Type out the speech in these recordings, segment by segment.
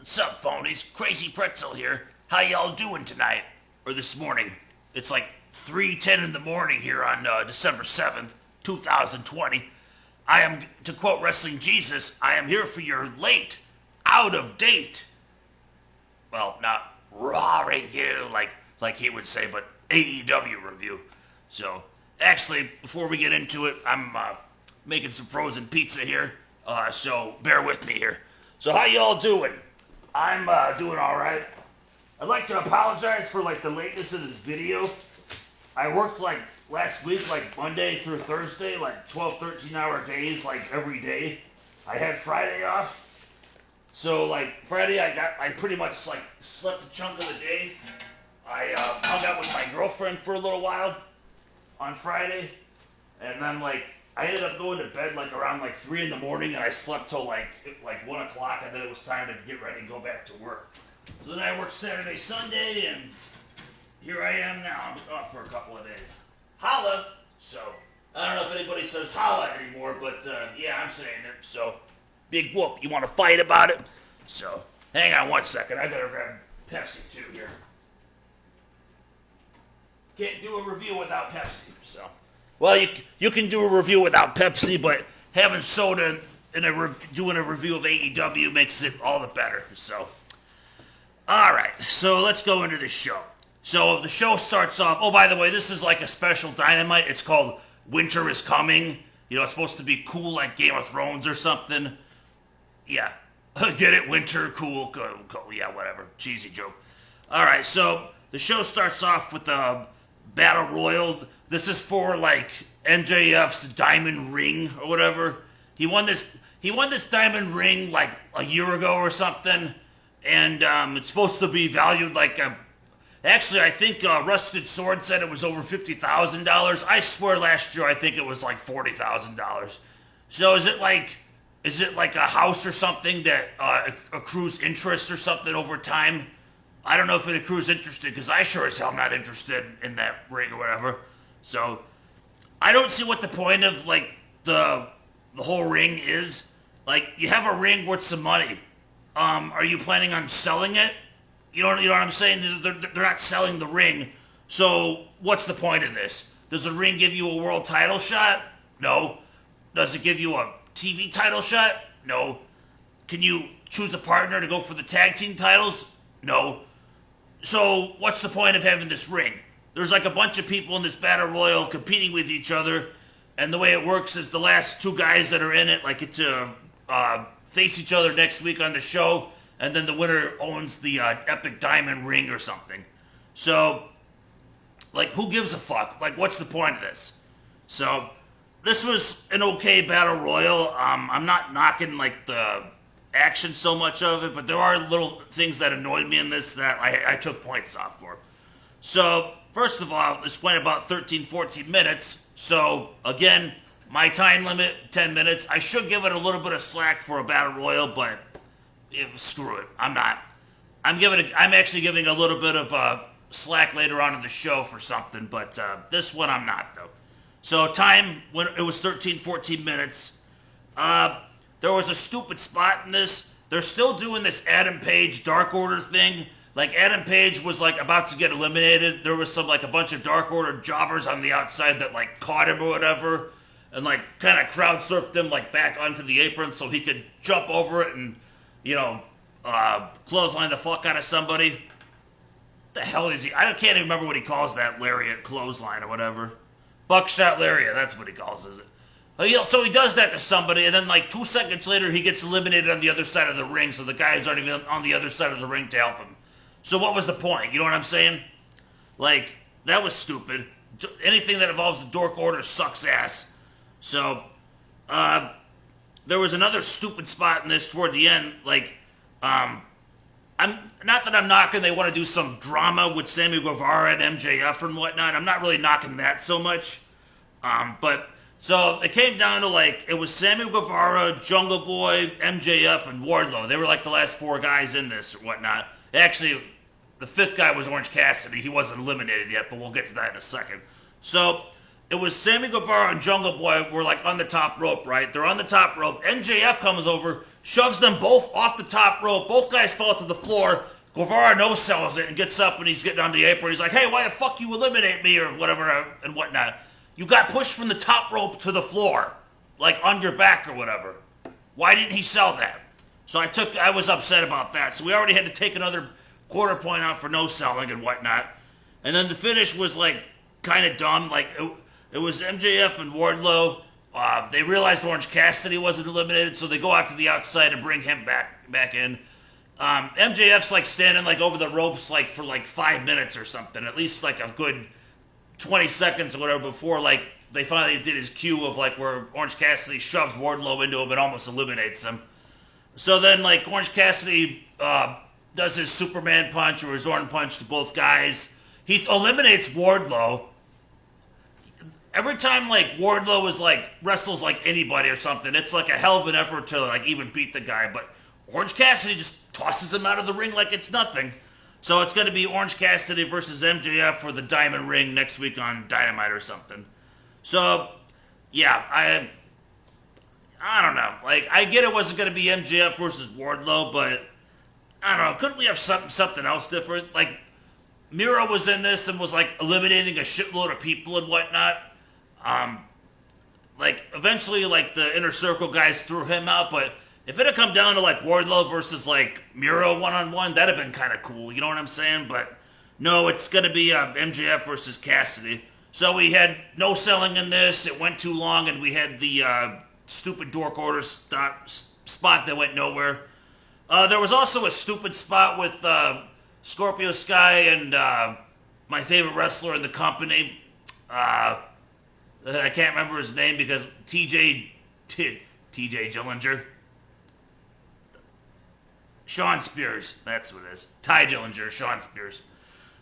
What's up, phonies? Crazy Pretzel here. How y'all doing tonight? Or this morning? It's like 3:10 in the morning here on December 7th, 2020. I am, to quote Wrestling Jesus, I am here for your late, out of date, well, not raw review like he would say, but AEW review. So, actually, before we get into it, I'm making some frozen pizza here, so bear with me here. So how y'all doing? I'm doing all right. I'd like to apologize for the lateness of this video. I worked last week, Monday through Thursday, 12, 13-hour days, every day. I had Friday off. So Friday I pretty much slept a chunk of the day. I hung out with my girlfriend for a little while on Friday. And then I ended up going to bed around 3 in the morning, and I slept till 1 o'clock, and then it was time to get ready and go back to work. So then I worked Saturday, Sunday, and here I am now. I'm off for a couple of days. Holla! So, I don't know if anybody says holla anymore, but yeah, I'm saying it. So, big whoop, you want to fight about it? So, hang on one second. I gotta grab Pepsi too here. Can't do a review without Pepsi, so. Well, you can do a review without Pepsi, but having soda in doing a review of AEW makes it all the better. So, all right. So let's go into the show. So the show starts off. Oh, by the way, this is a special Dynamite. It's called Winter is Coming. You know, it's supposed to be cool like Game of Thrones or something. Yeah, get it? Winter, cool. Yeah, whatever. Cheesy joke. All right. So the show starts off with the Battle Royal. This is for MJF's diamond ring or whatever. He won this diamond ring a year ago or something, and it's supposed to be valued actually, I think Rusted Sword said it was over $50,000. I swear last year I think it was $40,000. So is it like a house or something that accrues interest or something over time? I don't know if it accrues interest because I sure as hell am not interested in that ring or whatever. So, I don't see what the point of, the whole ring is. You have a ring worth some money. Are you planning on selling it? You know what I'm saying? They're not selling the ring. So, what's the point of this? Does the ring give you a world title shot? No. Does it give you a TV title shot? No. Can you choose a partner to go for the tag team titles? No. So, what's the point of having this ring? There's a bunch of people in this battle royal competing with each other, and the way it works is the last two guys that are in it get to face each other next week on the show, and then the winner owns the epic diamond ring or something. So, who gives a fuck? What's the point of this? So, this was an okay battle royal. I'm not knocking the action so much of it, but there are little things that annoyed me in this that I took points off for. So, first of all, this went about 13, 14 minutes. So, again, my time limit, 10 minutes. I should give it a little bit of slack for a battle royal, but screw it. I'm not. I'm actually giving a little bit of slack later on in the show for something, but this one I'm not, though. So, time, when it was 13, 14 minutes. There was a stupid spot in this. They're still doing this Adam Page Dark Order thing. Adam Page was about to get eliminated. There was some a bunch of Dark Order jobbers on the outside that caught him or whatever, and kind of crowd surfed him back onto the apron so he could jump over it and clothesline the fuck out of somebody. What the hell is he? I can't even remember what he calls that lariat clothesline or whatever. Buckshot lariat, that's what he calls it. So he does that to somebody, and then 2 seconds later he gets eliminated on the other side of the ring, so the guys aren't even on the other side of the ring to help him. So what was the point? You know what I'm saying? That was stupid. Anything that involves the Dark Order sucks ass. So, there was another stupid spot in this toward the end. I'm not that I'm knocking they want to do some drama with Sammy Guevara and MJF and whatnot. I'm not really knocking that so much. But, so it came down to it was Sammy Guevara, Jungle Boy, MJF, and Wardlow. They were the last four guys in this or whatnot. Actually, the fifth guy was Orange Cassidy. He wasn't eliminated yet, but we'll get to that in a second. So, it was Sammy Guevara and Jungle Boy were on the top rope, right? They're on the top rope. MJF comes over, shoves them both off the top rope. Both guys fall to the floor. Guevara no-sells it and gets up and he's getting on the apron. He's like, hey, why the fuck you eliminate me or whatever and whatnot. You got pushed from the top rope to the floor, like on your back or whatever. Why didn't he sell that? So I was upset about that. So we already had to take another quarter point out for no-selling and whatnot. And then the finish was like kind of dumb. Like it was MJF and Wardlow. They realized Orange Cassidy wasn't eliminated, so they go out to the outside and bring him back in. MJF's like standing like over the ropes like for like 5 minutes or something, at least like a good 20 seconds or whatever before like they finally did his cue of like where Orange Cassidy shoves Wardlow into him and almost eliminates him. So then like Orange Cassidy does his Superman punch or his Orange punch to both guys. He eliminates Wardlow. Every time like Wardlow is like wrestles like anybody or something, it's like a hell of an effort to like even beat the guy, but Orange Cassidy just tosses him out of the ring like it's nothing. So it's going to be Orange Cassidy versus MJF for the Diamond Ring next week on Dynamite or something. So, yeah, I don't know. Like, I get it wasn't going to be MJF versus Wardlow, but I don't know. Couldn't we have something else different? Like, Miro was in this and was, like, eliminating a shitload of people and whatnot. Like, eventually, like, the Inner Circle guys threw him out, but if it had come down to, like, Wardlow versus, like, Miro one-on-one, that'd have been kind of cool, you know what I'm saying? But, no, it's going to be MJF versus Cassidy. So we had no selling in this, it went too long, and we had the stupid Dork Order spot that went nowhere. There was also a stupid spot with Scorpio Sky and my favorite wrestler in the company. I can't remember his name because TJ Dillinger. Sean Spears, that's what it is. Ty Dillinger, Sean Spears.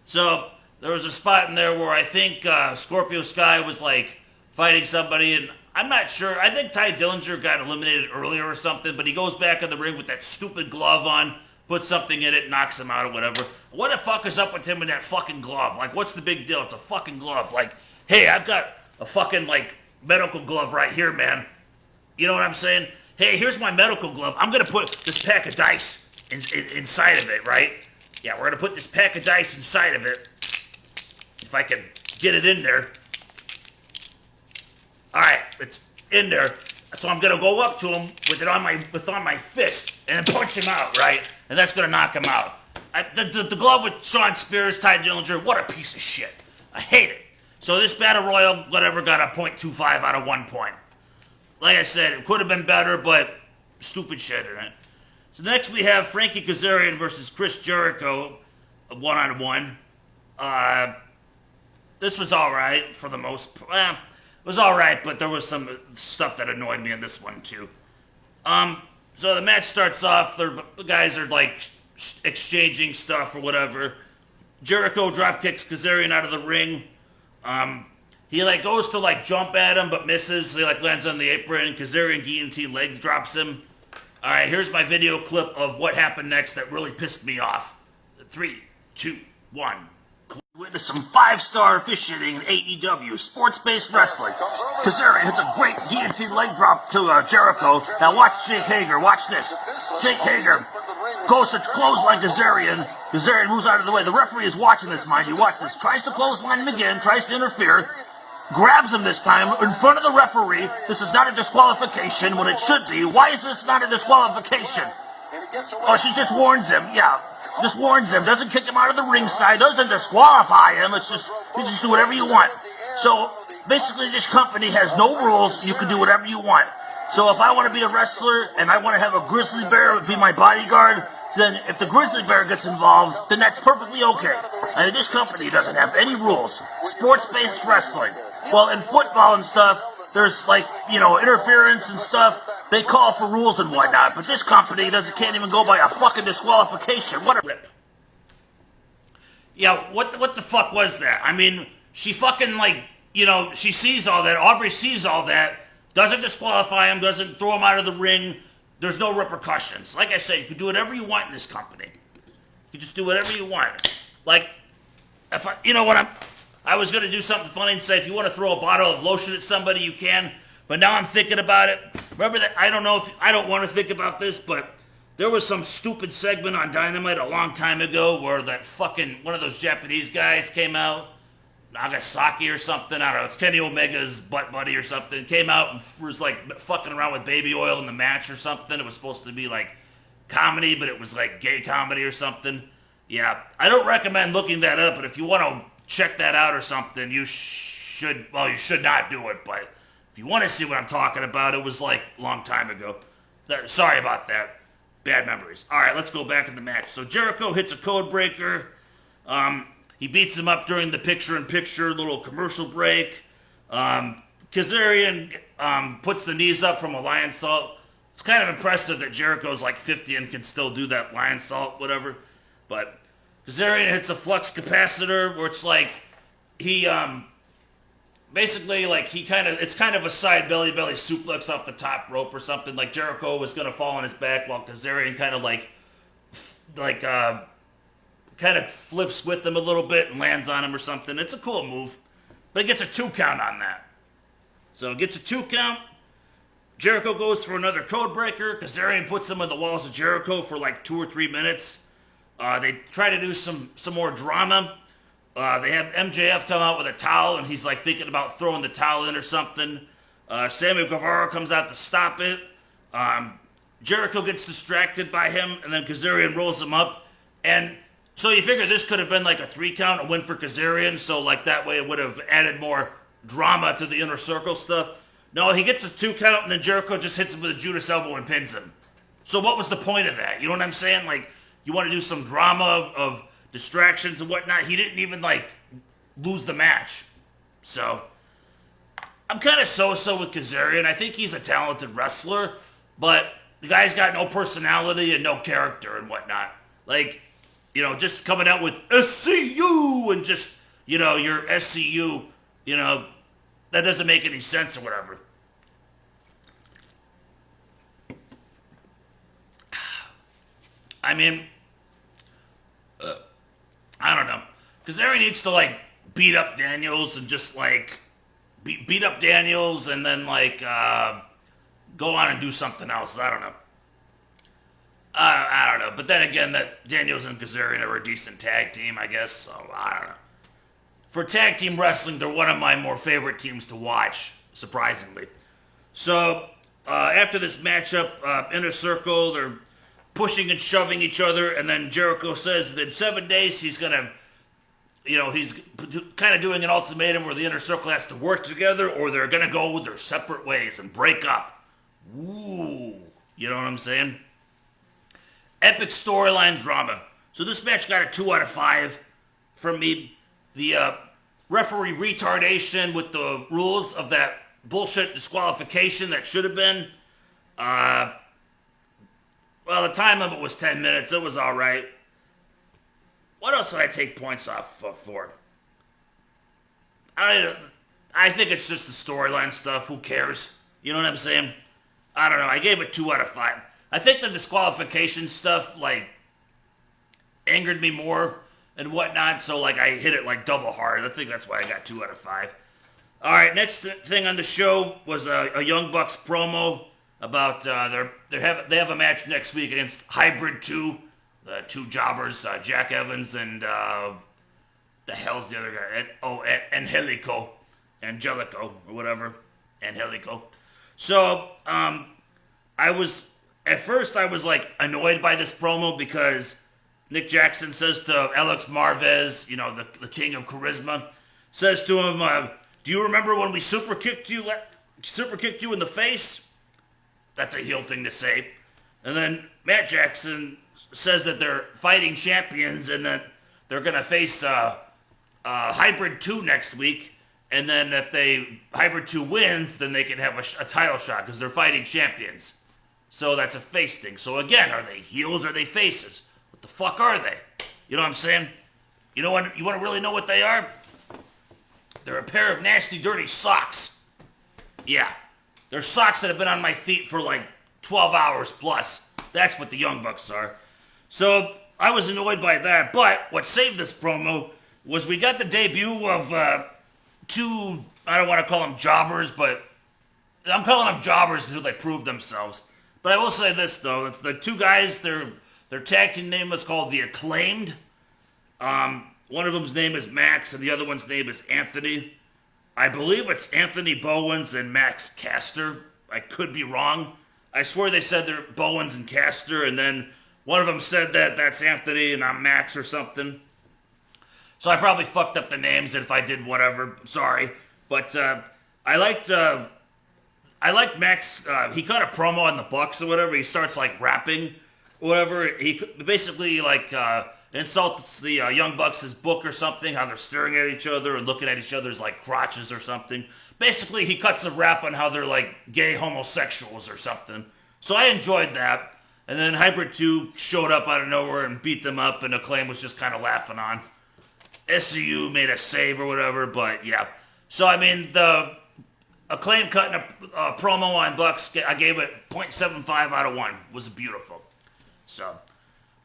So there was a spot in there where I think Scorpio Sky was like fighting somebody, and I'm not sure. I think Ty Dillinger got eliminated earlier or something, but he goes back in the ring with that stupid glove on, puts something in it, knocks him out or whatever. What the fuck is up with him in that fucking glove? Like, what's the big deal? It's a fucking glove. Like, hey, I've got a fucking, like, medical glove right here, man. You know what I'm saying? Hey, here's my medical glove. I'm going to put this pack of dice inside of it, right? Yeah, we're going to put this pack of dice inside of it. If I can get it in there. Alright, it's in there. So I'm going to go up to him with it on my fist and punch him out, right? And that's going to knock him out. The glove with Sean Spears, Ty Dillinger, what a piece of shit. I hate it. So this Battle Royal, whatever, got a .25 out of 1 point. Like I said, it could have been better, but stupid shit in it. So next we have Frankie Kazarian versus Chris Jericho, one-on-one. This was alright for the most part. It was alright, but there was some stuff that annoyed me in this one too. So the match starts off, the guys are like exchanging stuff or whatever. Jericho drop kicks Kazarian out of the ring. He like goes to like jump at him but misses. So he like lands on the apron. Kazarian guillotine leg drops him. Alright, here's my video clip of what happened next that really pissed me off. 3, 2, 1. Witness some 5-star officiating in AEW, sports-based wrestling. Kazarian hits a great guillotine leg drop to Jericho. Now watch Jake Hager, watch this. Jake Hager goes to clothesline Kazarian. Kazarian moves out of the way. The referee is watching this, mind you. Watch this. Tries to clothesline him again, tries to interfere. Grabs him this time in front of the referee. This is not a disqualification when it should be. Why is this not a disqualification? Oh, she just warns him. Yeah, just warns him. Doesn't kick him out of the ringside. Doesn't disqualify him. It's just, you just do whatever you want. So, basically this company has no rules. You can do whatever you want. So if I want to be a wrestler and I want to have a grizzly bear be my bodyguard, then if the grizzly bear gets involved, then that's perfectly okay. And this company doesn't have any rules. Sports-based wrestling. Well, in football and stuff, there's like, you know, interference and stuff. They call for rules and whatnot, but this company can't even go by a fucking disqualification. What a rip. Yeah, what the fuck was that? I mean, she fucking like, you know, she sees all that. Aubrey sees all that. Doesn't disqualify him, doesn't throw him out of the ring. There's no repercussions. Like I said, you can do whatever you want in this company. You just do whatever you want. Like, if I, you know what, I was going to do something funny and say, if you want to throw a bottle of lotion at somebody, you can. But now I'm thinking about it. Remember that? I don't know if I don't want to think about this, but there was some stupid segment on Dynamite a long time ago where that fucking one of those Japanese guys came out, Nagasaki or something. I don't know. It's Kenny Omega's butt buddy or something. Came out and was like fucking around with baby oil in the match or something. It was supposed to be like comedy, but it was like gay comedy or something. Yeah, I don't recommend looking that up, but if you want to check that out or something, you should. Well, you should not do it, but if you want to see what I'm talking about, it was like a long time ago. Sorry about that. Bad memories. All right, let's go back in the match. So Jericho hits a code breaker. He beats him up during the picture-in-picture little commercial break. Kazarian puts the knees up from a lion salt. It's kind of impressive that Jericho's like 50 and can still do that lion salt, whatever. But Kazarian hits a flux capacitor where it's like he basically like it's kind of a side belly suplex off the top rope or something. Like Jericho was gonna fall on his back while Kazarian kind of flips with him a little bit and lands on him or something. It's a cool move, but he gets a 2 count on that. So he gets a 2 count. Jericho goes for another code breaker. Kazarian puts him on the walls of Jericho for like 2 or 3 minutes. They try to do some more drama. They have MJF come out with a towel, and he's like thinking about throwing the towel in or something. Sammy Guevara comes out to stop it. Jericho gets distracted by him, and then Kazarian rolls him up. And so you figure this could have been like a 3 count, a win for Kazarian, so like that way it would have added more drama to the Inner Circle stuff. No, he gets a 2 count, and then Jericho just hits him with a Judas elbow and pins him. So what was the point of that? You know what I'm saying? Like, you want to do some drama of distractions and whatnot. He didn't even like lose the match. So I'm kind of so-so with Kazarian. I think he's a talented wrestler, but the guy's got no personality and no character and whatnot. Like, you know, just coming out with SCU and just, you know, your SCU, you know, that doesn't make any sense or whatever. I mean, I don't know. Kazarian needs to, like, beat up Daniels and just, like, beat up Daniels and then, like, go on and do something else. I don't know. I don't know. But then again, that Daniels and Kazarian are a decent tag team, I guess. So, I don't know. For tag team wrestling, they're one of my more favorite teams to watch, surprisingly. So, after this matchup, Inner Circle, they're pushing and shoving each other, and then Jericho says that in 7 days he's gonna, you know, he's kind of doing an ultimatum where the Inner Circle has to work together or they're gonna go their separate ways and break up. Ooh, you know what I'm saying? Epic storyline drama. So this match got a 2 out of 5 from me. The referee retardation with the rules of that bullshit disqualification that should have been. Well, the time limit was 10 minutes. It was all right. What else did I take points off for? I think it's just the storyline stuff. Who cares? You know what I'm saying? I don't know. I gave it 2 out of 5. I think the disqualification stuff, like, angered me more and whatnot. So, like, I hit it, like, double hard. I think that's why I got 2 out of 5. All right, next thing on the show was a Young Bucks promo about they have a match next week against Hybrid 2, the 2 jobbers, Jack Evans and the hell's the other guy? Angelico, or whatever, Angelico. So at first I was like annoyed by this promo because Nick Jackson says to Alex Marvez, you know, the king of charisma, says to him, "Do you remember when we super kicked you in the face?" That's a heel thing to say. And then Matt Jackson says that they're fighting champions and that they're going to face Hybrid 2 next week. And then if Hybrid 2 wins, then they can have a title shot because they're fighting champions. So that's a face thing. So again, are they heels or are they faces? What the fuck are they? You know what I'm saying? You want to really know what they are? They're a pair of nasty, dirty socks. Yeah. They're socks that have been on my feet for like 12 hours plus. That's what the Young Bucks are. So I was annoyed by that. But what saved this promo was we got the debut of 2, I don't want to call them jobbers, but I'm calling them jobbers until they prove themselves. But I will say this though: it's the two guys. Their tag team name is called the Acclaimed. One of them's name is Max, and the other one's name is Anthony. I believe it's Anthony Bowens and Max Caster. I could be wrong. I swear they said they're Bowens and Caster, and then one of them said that that's Anthony and I'm Max or something. So I probably fucked up the names, and if I did, whatever, sorry. But I liked Max. He cut a promo on the Bucks or whatever. He starts like rapping, or whatever. He basically like insults the Young Bucks' book or something. How they're staring at each other and looking at each other's like crotches or something. Basically, he cuts a rap on how they're like gay homosexuals or something. So I enjoyed that. And then Hybrid 2 showed up out of nowhere and beat them up, and Acclaim was just kind of laughing on. SCU made a save or whatever, but yeah. So, I mean, the Acclaim cutting a promo on Bucks, I gave it 0.75 out of 1. It was beautiful. So,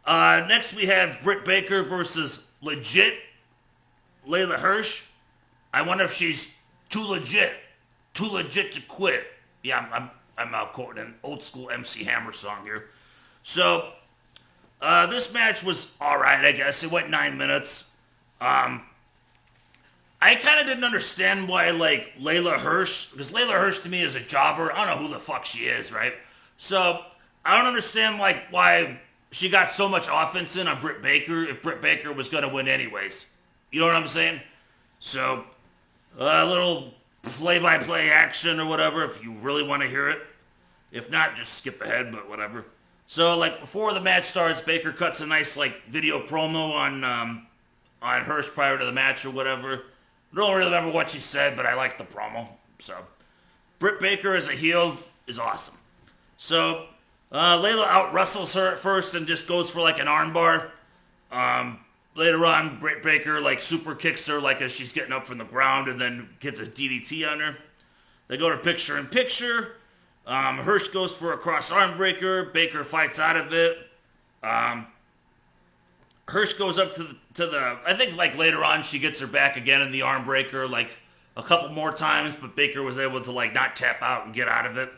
next we have Britt Baker versus legit Layla Hirsch. I wonder if she's too legit to quit. Yeah, I'm quoting an old school MC Hammer song here. So, this match was alright, I guess. It went 9 minutes. I kind of didn't understand why, like, Layla Hirsch, because Layla Hirsch to me is a jobber. I don't know who the fuck she is, right? So, I don't understand, like, why she got so much offense in on Britt Baker if Britt Baker was going to win anyways. You know what I'm saying? So, a little play-by-play action or whatever if you really want to hear it. If not, just skip ahead, but whatever. So, like, before the match starts, Baker cuts a nice, like, video promo on Hirsch prior to the match or whatever. I don't really remember what she said, but I liked the promo. So, Britt Baker as a heel is awesome. So, Layla out-wrestles her at first and just goes for, like, an armbar. Later on, Britt Baker, like, super kicks her, like, as she's getting up from the ground and then gets a DDT on her. They go to picture-in-picture. Hirsch goes for a cross-arm breaker. Baker fights out of it. Hirsch goes up to the I think like later on she gets her back again in the arm breaker like a couple more times, but Baker was able to like not tap out and get out of it.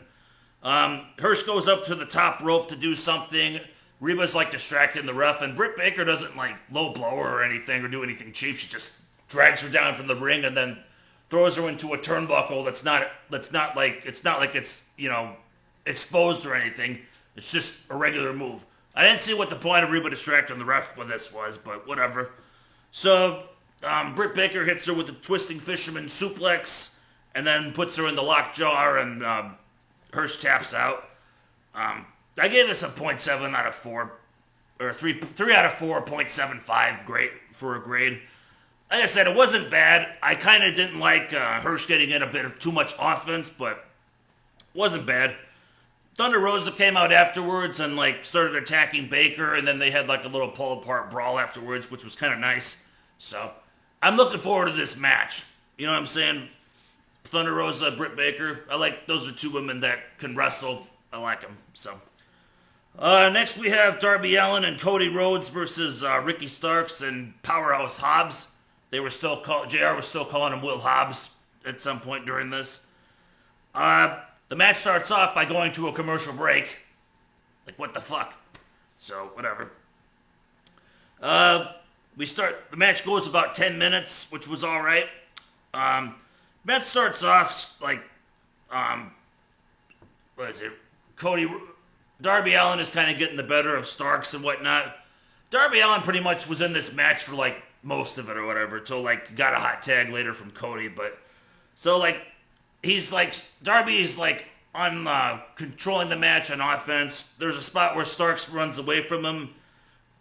Hirsch goes up to the top rope to do something. Reba's like distracting the ref, and Britt Baker doesn't like low blow her or anything or do anything cheap. She just drags her down from the ring and then throws her into a turnbuckle that's not like it's you know exposed or anything. It's just a regular move. I didn't see what the point of Reba distracting the ref for this was, but whatever. So, Britt Baker hits her with the twisting fisherman suplex, and then puts her in the lockjaw, and Hirsch taps out. I gave this a 0.7 out of 4, or 3 out of 4, 0.75, great for a grade. Like I said, it wasn't bad. I kind of didn't like Hirsch getting in a bit of too much offense, but it wasn't bad. Thunder Rosa came out afterwards and like started attacking Baker, and then they had like a little pull apart brawl afterwards, which was kind of nice. So I'm looking forward to this match. You know what I'm saying? Thunder Rosa, Britt Baker. I like those are two women that can wrestle. I like them. So next we have Darby Allin and Cody Rhodes versus Ricky Starks and Powerhouse Hobbs. They were still JR was still calling him Will Hobbs at some point during this. The match starts off by going to a commercial break. Like, what the fuck? So, whatever. The match goes about 10 minutes, which was alright. Match starts off, like, what is it? Darby Allin is kind of getting the better of Starks and whatnot. Darby Allin pretty much was in this match for, like, most of it or whatever, until, like, got a hot tag later from Cody, but, so, like, Darby is like on controlling the match on offense. There's a spot where Starks runs away from him,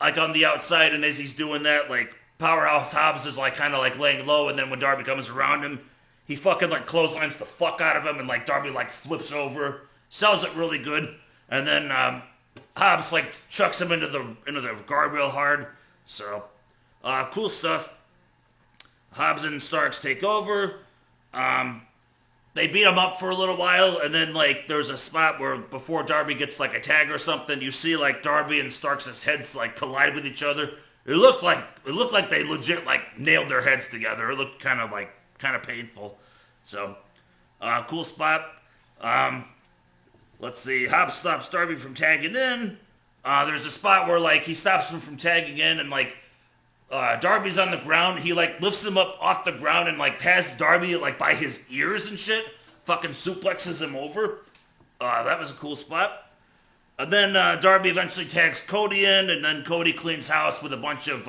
like on the outside, and as he's doing that, like Powerhouse Hobbs is like kind of like laying low, and then when Darby comes around him, he fucking like clotheslines the fuck out of him, and like Darby like flips over, sells it really good, and then Hobbs like chucks him into the guardrail hard. So cool stuff. Hobbs and Starks take over. They beat him up for a little while, and then, like, there's a spot where before Darby gets, like, a tag or something, you see, like, Darby and Starks' heads, like, collide with each other. It looked like they legit, like, nailed their heads together. It looked kind of painful. So, cool spot. Let's see. Hobbs stops Darby from tagging in. There's a spot where like he stops him from tagging in, and like Darby's on the ground. He like lifts him up off the ground and like has Darby like by his ears and shit. Fucking suplexes him over. That was a cool spot. And then Darby eventually tags Cody in, and then Cody cleans house with a bunch of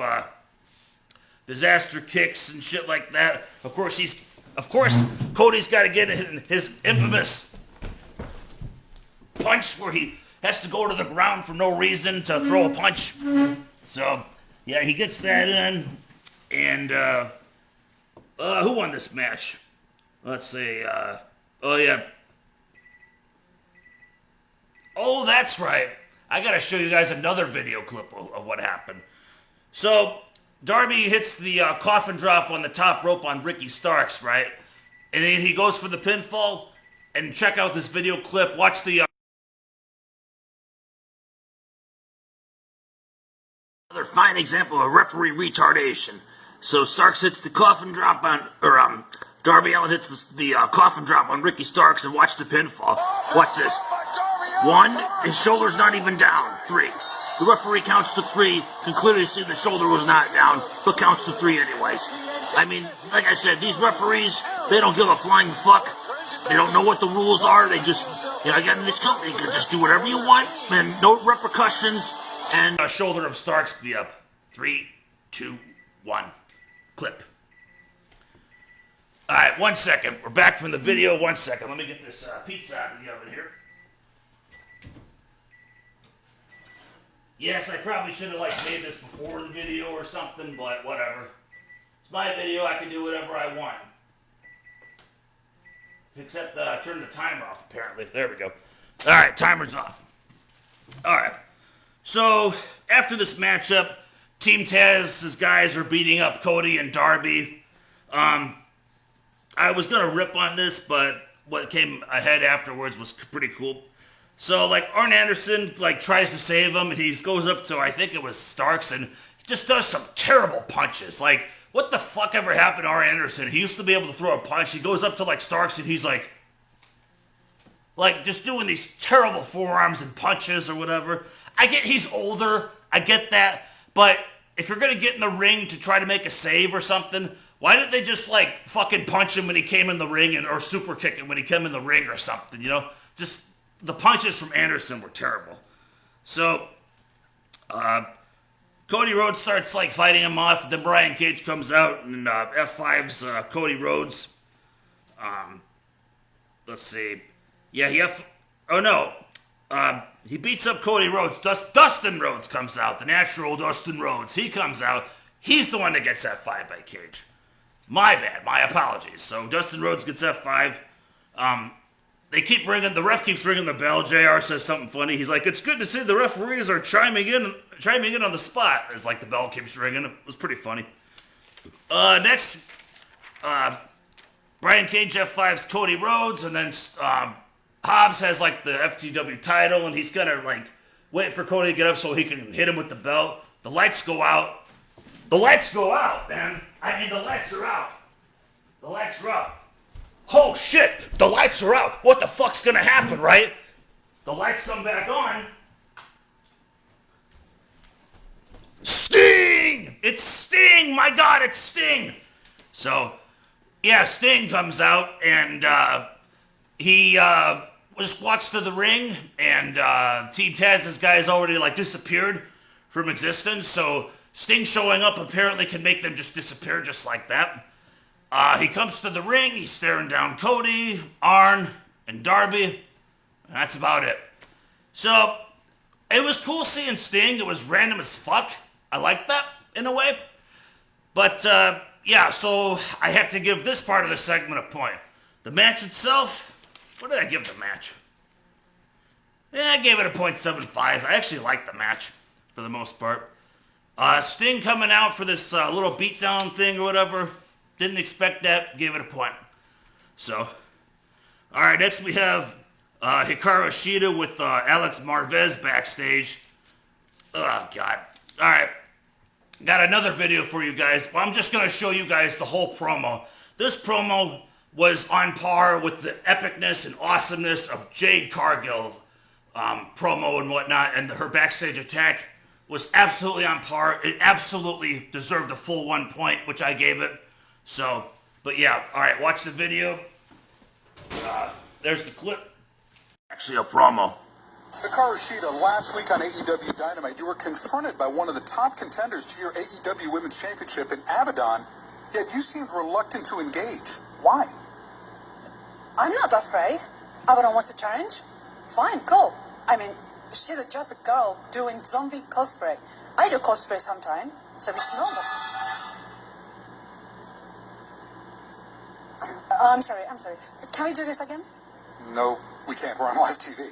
disaster kicks and shit like that. Of course, Cody's got to get his infamous punch where he has to go to the ground for no reason to throw a punch. So, yeah, he gets that in. And, who won this match? Let's see, oh, yeah. Oh, that's right. I gotta show you guys another video clip of what happened. So, Darby hits the coffin drop on the top rope on Ricky Starks, right? And then he goes for the pinfall. And check out this video clip. Watch the... Another fine example of referee retardation. So Starks hits the coffin drop on... Darby Allin hits the coffin drop on Ricky Starks, and watch the pinfall. Watch this. 1, his shoulder's not even down. 3. The referee counts to 3, can clearly see the shoulder was not down, but counts to 3 anyways. I mean, like I said, these referees, they don't give a flying fuck. They don't know what the rules are. They just, again, in this company, you can just do whatever you want, and no repercussions, and shoulder of Starks be up. 3, 2, 1. Clip. Alright, 1 second. We're back from the video. 1 second. Let me get this pizza out of the oven here. Yes, I probably should have made this before the video or something, but whatever. It's my video, I can do whatever I want. Except turn the timer off, apparently. There we go. Alright, timer's off. Alright. So, after this matchup, Team Taz's guys are beating up Cody and Darby. I was gonna rip on this, but what came ahead afterwards was pretty cool. So, Arn Anderson, tries to save him, and he goes up to, I think it was Starks, and he just does some terrible punches. What the fuck ever happened to Arn Anderson? He used to be able to throw a punch. He goes up to, Starks, and he's just doing these terrible forearms and punches or whatever. I get he's older. I get that. But if you're going to get in the ring to try to make a save or something, why didn't they just, fucking punch him when he came in the ring or super kick him when he came in the ring or something, Just... The punches from Anderson were terrible. So, Cody Rhodes starts, fighting him off. Then Brian Cage comes out and F5's Cody Rhodes. Let's see. Yeah, he beats up Cody Rhodes. Dustin Rhodes comes out. The natural Dustin Rhodes. He comes out. He's the one that gets F5 by Cage. My bad. My apologies. So, Dustin Rhodes gets F5. The ref keeps ringing the bell. JR says something funny. He's like, it's good to see the referees are chiming in on the spot. As the bell keeps ringing. It was pretty funny. Next, Brian Cage F5's Cody Rhodes, and then Hobbs has the FTW title, and he's gonna wait for Cody to get up so he can hit him with the belt. The lights go out. The lights go out, man. I mean, the lights are out. The lights are out. Oh shit, the lights are out. What the fuck's gonna happen, right? The lights come back on. Sting! It's Sting! My God, it's Sting! So, yeah, Sting comes out and he just walks to the ring, and Team Taz's guys already disappeared from existence, so Sting showing up apparently can make them just disappear just like that. He comes to the ring, he's staring down Cody, Arn, and Darby, and that's about it. So, it was cool seeing Sting. It was random as fuck. I like that, in a way. But, yeah, so I have to give this part of the segment a point. The match itself, what did I give the match? I gave it a .75. I actually liked the match, for the most part. Sting coming out for this little beatdown thing or whatever. Didn't expect that, gave it a point. So, alright, next we have Hikaru Shida with Alex Marvez backstage. Oh, God. Alright, got another video for you guys. Well, I'm just going to show you guys the whole promo. This promo was on par with the epicness and awesomeness of Jade Cargill's promo and whatnot, and her backstage attack was absolutely on par. It absolutely deserved a full 1 point, which I gave it. So, but yeah, all right, watch the video. There's the clip. Actually, a promo. Hikaru Shida, last week on AEW Dynamite, you were confronted by one of the top contenders to your AEW Women's Championship in Abaddon, yet you seemed reluctant to engage. Why? I'm not afraid. Abaddon wants a challenge? Fine, cool. I mean, she's just a girl doing zombie cosplay. I do cosplay sometime, so it's normal. I'm sorry. Can we do this again? No, we can't. We're on live TV.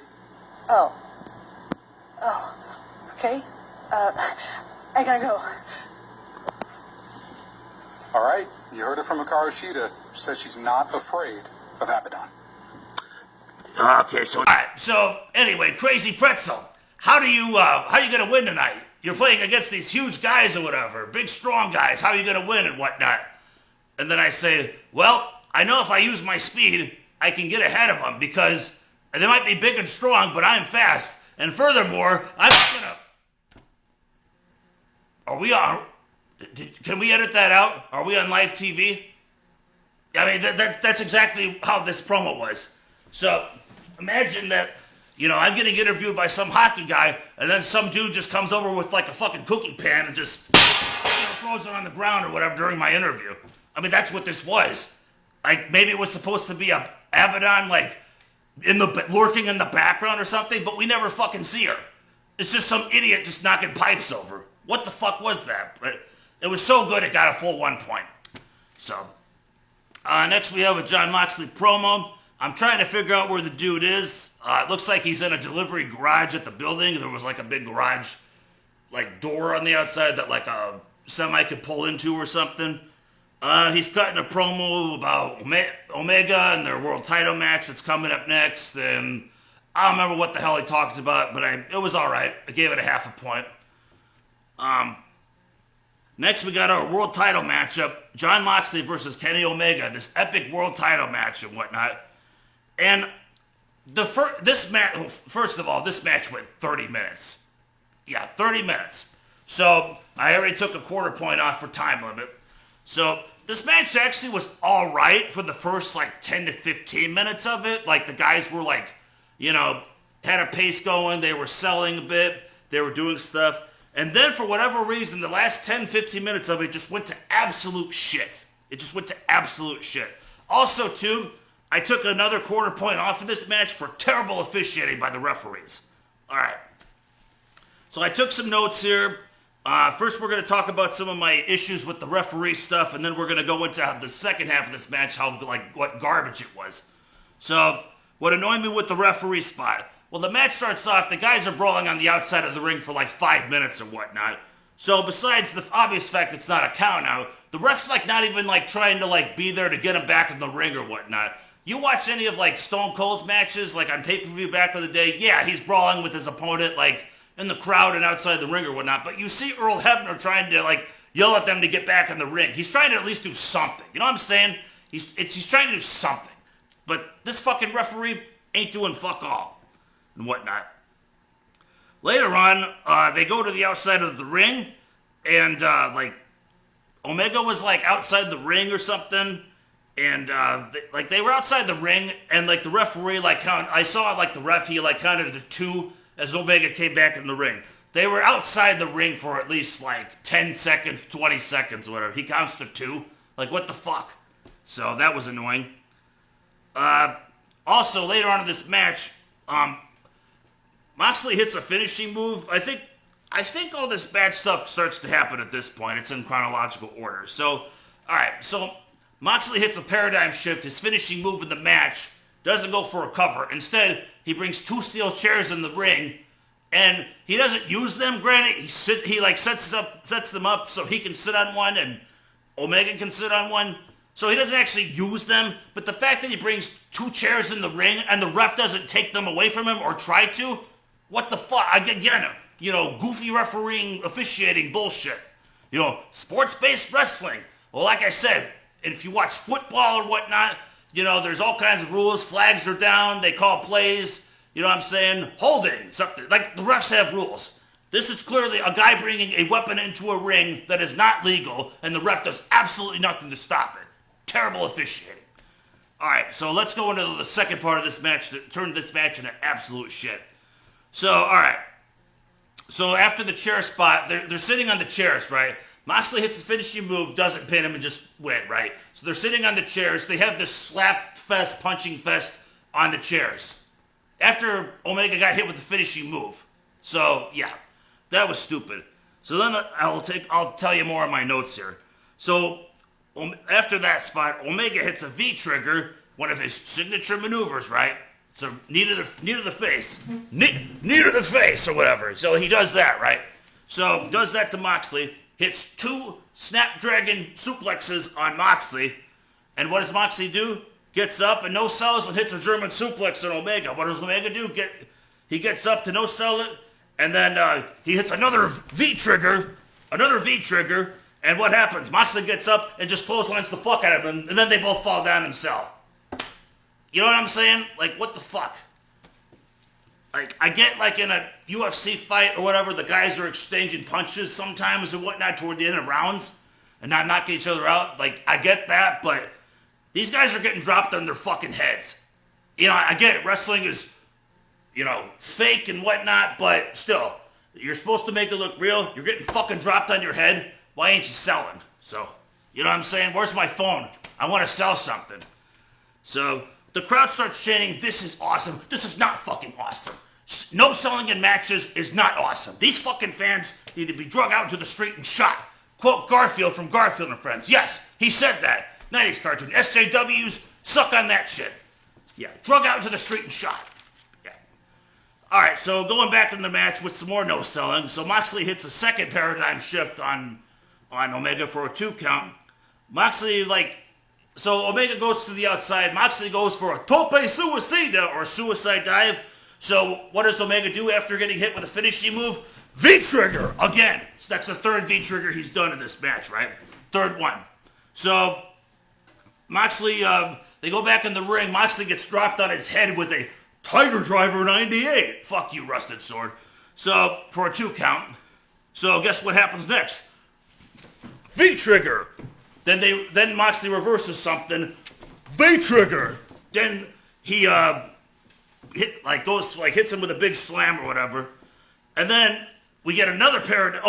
Oh, okay. I gotta go. All right, you heard it from Hikaru Shida. She says she's not afraid of Abaddon. Okay, so anyway, Crazy Pretzel, how you gonna win tonight? You're playing against these huge guys or whatever, big strong guys. How are you gonna win and whatnot? And then I say, well, I know if I use my speed, I can get ahead of them because they might be big and strong, but I'm fast. And furthermore, I'm gonna. Are we on? Can we edit that out? Are we on live TV? I mean, that's exactly how this promo was. So imagine that, I'm getting interviewed by some hockey guy, and then some dude just comes over with like a fucking cookie pan and just throws it on the ground or whatever during my interview. I mean, that's what this was. Like, maybe it was supposed to be a Abaddon, like, lurking in the background or something, but we never fucking see her. It's just some idiot just knocking pipes over. What the fuck was that? But it was so good it got a full 1 point. So, next we have a Jon Moxley promo. I'm trying to figure out where the dude is. It looks like he's in a delivery garage at the building. There was like a big garage, like, door on the outside that like a semi could pull into or something. He's cutting a promo about Omega and their world title match that's coming up next, and I don't remember what the hell he talks about, but it was alright. I gave it a half a point. Next we got our world title matchup, Jon Moxley versus Kenny Omega, this epic world title match and whatnot. And first of all, this match went 30 minutes. Yeah, 30 minutes. So I already took a quarter point off for time limit. So this match actually was all right for the first like 10 to 15 minutes of it. Like the guys were like, had a pace going. They were selling a bit. They were doing stuff. And then for whatever reason, the last 10, 15 minutes of it just went to absolute shit. It just went to absolute shit. Also, too, I took another quarter point off of this match for terrible officiating by the referees. All right. So I took some notes here. First, we're going to talk about some of my issues with the referee stuff, and then we're going to go into the second half of this match, what garbage it was. So, what annoyed me with the referee spot? Well, the match starts off, the guys are brawling on the outside of the ring for like 5 minutes or whatnot. So, besides the obvious fact it's not a count out, the ref's like not even like trying to like be there to get him back in the ring or whatnot. You watch any of like Stone Cold's matches, like on pay-per-view back in the day, yeah, he's brawling with his opponent, like, in the crowd and outside the ring or whatnot, but you see Earl Hebner trying to like yell at them to get back in the ring. He's trying to at least do something. You know what I'm saying? He's trying to do something. But this fucking referee ain't doing fuck all and whatnot. Later on, they go to the outside of the ring, and like Omega was like outside the ring or something, and they were outside the ring, and like the referee I saw like the ref, he like counted to 2 as Omega came back in the ring. They were outside the ring for at least like 10 seconds, 20 seconds, or whatever. He counts to 2. Like, what the fuck? So that was annoying. Also, later on in this match, Moxley hits a finishing move. I think all this bad stuff starts to happen at this point. It's in chronological order. So, alright, so Moxley hits a paradigm shift. His finishing move in the match doesn't go for a cover. Instead, he brings 2 steel chairs in the ring, and he doesn't use them. Granted, he sets them up so he can sit on one and Omega can sit on one. So he doesn't actually use them. But the fact that he brings 2 chairs in the ring and the ref doesn't take them away from him or try to, what the fuck? Again, goofy refereeing, officiating bullshit. Sports-based wrestling. Well, like I said, if you watch football or whatnot, You know, there's all kinds of rules. Flags are down. They call plays. You know what I'm saying? Holding, something. Like, the refs have rules. This is clearly a guy bringing a weapon into a ring that is not legal, and the ref does absolutely nothing to stop it. Terrible officiating. All right, so let's go into the second part of this match that turned this match into absolute shit. So, all right. So after the chair spot, they're sitting on the chairs, right? Moxley hits his finishing move, doesn't pin him, and just win, right? So they're sitting on the chairs. They have this slap fest, punching fest on the chairs. After Omega got hit with the finishing move. So, yeah. That was stupid. So then I'll tell you more of my notes here. So after that spot, Omega hits a V-trigger, one of his signature maneuvers, right? So knee to the face. Knee to the face or whatever. So he does that, right? So does that to Moxley, hits 2 Snapdragon suplexes on Moxley. And what does Moxley do? Gets up and no sells and hits a German suplex on Omega. What does Omega do? He gets up to no sell it. And then he hits another V-trigger, and what happens? Moxley gets up and just clotheslines the fuck out of him, and then they both fall down and sell. You know what I'm saying? Like, what the fuck? Like, I get, like, in a UFC fight or whatever, the guys are exchanging punches sometimes and whatnot toward the end of rounds and not knocking each other out. Like, I get that, but these guys are getting dropped on their fucking heads. You know, I get it. Wrestling is, you know, fake and whatnot, but still, you're supposed to make it look real. You're getting fucking dropped on your head. Why ain't you selling? So, you know what I'm saying? Where's my phone? I want to sell something. So, the crowd starts chanting, this is awesome. This is not fucking awesome. No selling in matches is not awesome. These fucking fans need to be drug out into the street and shot. Quote Garfield from Garfield and Friends. Yes, he said that. 90s cartoon. SJWs, suck on that shit. Yeah, drug out into the street and shot. Alright, so going back in the match with some more no-selling. So Moxley hits a second paradigm shift on Omega for a 2 count. Moxley, so Omega goes to the outside. Moxley goes for a tope suicida, or suicide dive. So what does Omega do after getting hit with a finishing move? V-trigger, again. So that's the third V-trigger he's done in this match, right? Third one. So Moxley, they go back in the ring. Moxley gets dropped on his head with a Tiger Driver 98. Fuck you, Rusted Sword. So, for a 2 count. So, guess what happens next? V-trigger. Then Moxley reverses something. V-trigger. Then he hits him with a big slam or whatever. And then we get another paradigm.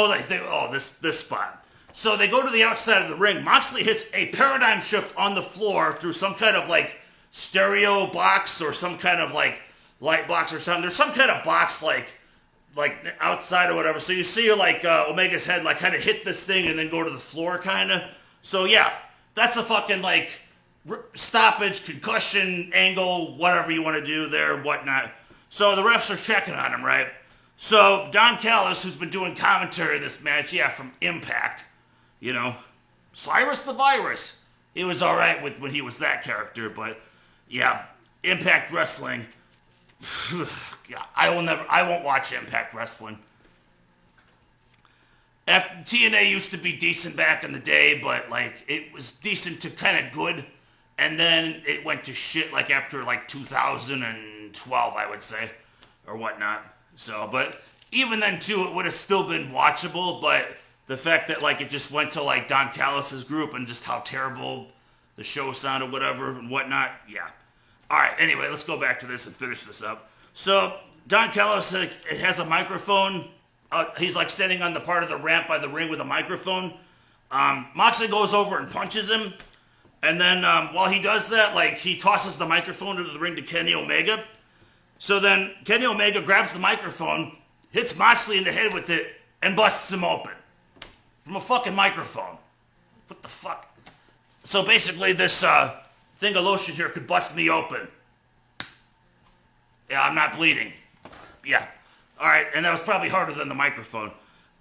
This spot. So they go to the outside of the ring. Moxley hits a paradigm shift on the floor through some kind of stereo box or some kind of light box or something. There's some kind of box like outside or whatever. So you see Omega's head kind of hit this thing and then go to the floor kind of. So yeah, that's a fucking stoppage, concussion, angle, whatever you want to do there, whatnot. So the refs are checking on him, right? So Don Callis, who's been doing commentary this match, from Impact, Cyrus the Virus. He was all right when he was that character, but yeah, Impact Wrestling. I won't watch Impact Wrestling. TNA used to be decent back in the day, but it was decent to kind of good, and then it went to shit after 2012, I would say, or whatnot. So, but even then too, it would have still been watchable, but the fact that it just went to Don Callis' group and just how terrible the show sounded, whatever, and whatnot, yeah. Alright, anyway, let's go back to this and finish this up. So, Don Callis has a microphone. He's standing on the part of the ramp by the ring with a microphone. Moxley goes over and punches him. And then while he does that, he tosses the microphone into the ring to Kenny Omega. So then Kenny Omega grabs the microphone, hits Moxley in the head with it, and busts him open. From a fucking microphone. What the fuck? So basically this thing of lotion here could bust me open. Yeah, I'm not bleeding. Yeah. Alright, and that was probably harder than the microphone.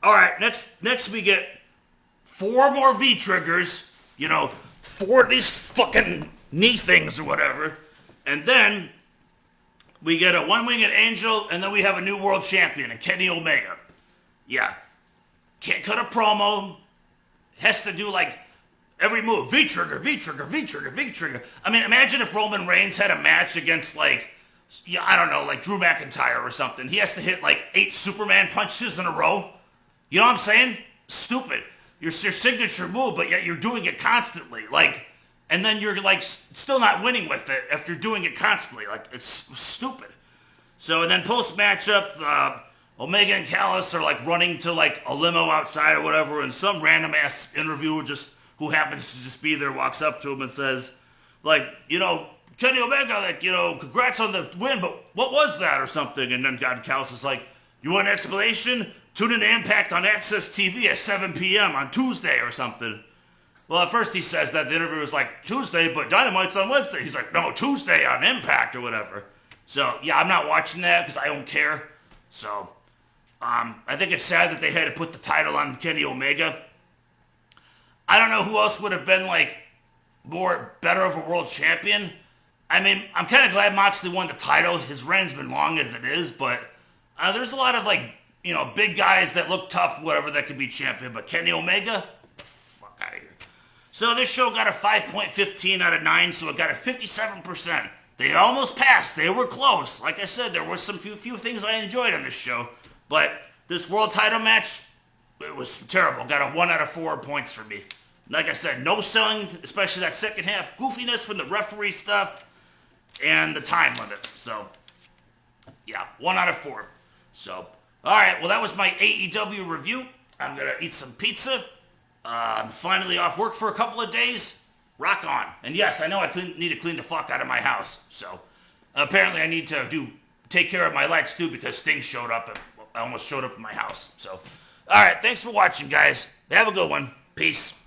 Alright, next we get 4 more V-triggers. 4 of these fucking knee things or whatever. And then we get a one-winged angel, and then we have a new world champion, a Kenny Omega. Yeah. Can't cut a promo. Has to do every move, V-trigger, V-trigger, V-trigger, V-trigger. I mean, imagine if Roman Reigns had a match against, like, yeah, I don't know, like Drew McIntyre or something. He has to hit, like, 8 Superman punches in a row. You know what I'm saying? Stupid. Your signature move, but yet you're doing it constantly. Like, and then you're, like, still not winning with it if you're doing it constantly. Like, it's stupid. So, and then post-matchup, Omega and Callis are, like, running to, like, a limo outside or whatever, and some random-ass interviewer just, who happens to just be there, walks up to him and says, like, you know, Kenny Omega, like, you know, congrats on the win, but what was that or something? And then God Callis is like, you want an explanation? Tune in to Impact on Access TV at 7 p.m. on Tuesday or something. Well, at first he says that the interviewer's like, Tuesday, but Dynamite's on Wednesday. He's like, no, Tuesday on Impact or whatever. So, yeah, I'm not watching that because I don't care. So, I think it's sad that they had to put the title on Kenny Omega. I don't know who else would have been, like, better of a world champion. I mean, I'm kind of glad Moxley won the title. His reign's been long as it is, but there's a lot of, like, you know, big guys that look tough, whatever, that could be champion. But Kenny Omega? The fuck out of here. So this show got a 5.15 out of 9, so it got a 57%. They almost passed. They were close. Like I said, there were some few things I enjoyed on this show. But this world title match, it was terrible. Got a 1 out of 4 points for me. Like I said, no selling, especially that second half. Goofiness from the referee stuff and the time limit. So, yeah, 1 out of 4. So, alright, well, that was my AEW review. I'm going to eat some pizza. I'm finally off work for a couple of days. Rock on. And yes, I know I need to clean the fuck out of my house. So, apparently I need to take care of my lights too because Sting showed up. I almost showed up in my house. So, alright, thanks for watching, guys. Have a good one. Peace.